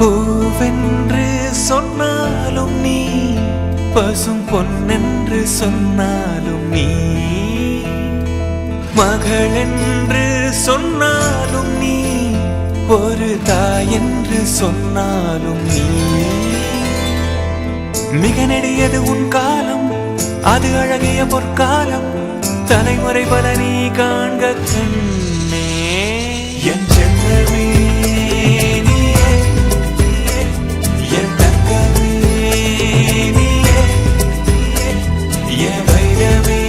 பூவென்று சொன்னாலும் நீ, பசும் பொன்னென்று சொன்னாலும் நீ, மகள் என்று சொன்னாலும் நீ, ஒரு தாய் என்று சொன்னாலும் நீ. மிக நெடியது உன் காலம், அது அழகிய பொற்காலம், தலைமுறை பல நீ காண்க கண்ணே. என் செல்லமே நீயே, என் தங்கமே நீயே, என் வைரமே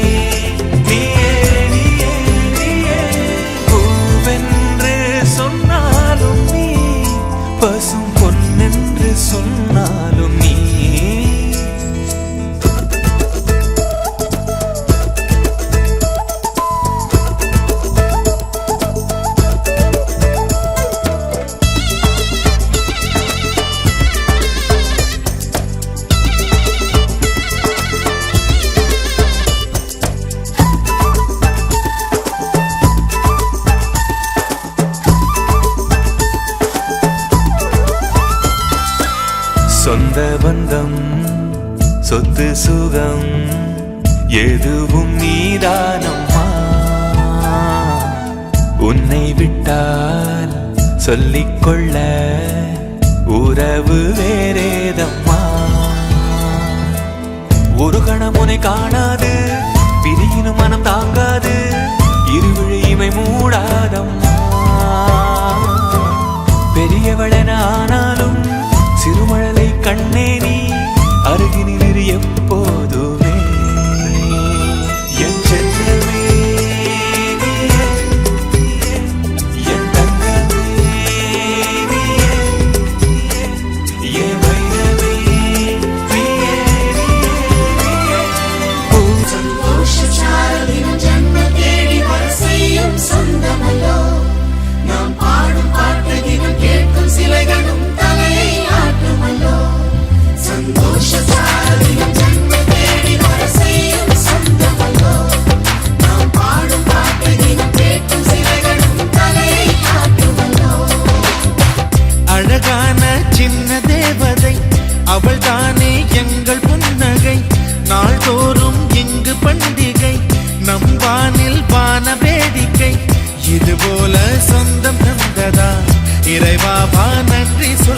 நீயே, நீயே, நீயே. பூவென்று சொன்னாலும் நீ, பசும் பொன்னென்று சொன்னாலும் நீ. சொந்த பந்தம் சொத்து சுகம் எதுவும் நீதானம்மா. உன்னை விட்டால் சொல்லிக்கொள்ள உறவு வேறேதம்மா. ஒரு கணம் உன்னை காணாது பிரியினும் மனம் தாங்காது, இருவிழி இமை மூடாதம்மா. பெரியவளென ஆனாலும் சிறுமழலை கண்ணே நீ, அருகினில் எப்போதுமே. என் செல்லமே நீயே, என் தங்கமே நீயே, என் வைரமே நீயே, நீயே. சந்தோஷச்சாரலின் ஜன்ம தேடி வர செய்யும் சொந்தமல்லோ, நாம் பாடும் பாட்டு தினம் கேட்கும் சிலைகளும் தலையை ஆட்டுமல்லோ. சந்தோஷச்சாரலின் ஜன்ம தேடி வர செய்யும் சொந்தமல்லோ, நாம் பாடும் பாட்டு தினம் கேட்கும் சிலைகளும் தலையை ஆட்டுமல்லோ. அழகான சின்ன தேவதை அவள் தானே எங்கள் புன்னகை, நாள்தோறும் இங்கு பண்டிகை, நம் வானில் வான வேடிக்கை. இதுபோல சொந்தம் தந்ததா இறைவாவா நன்றி சொல்.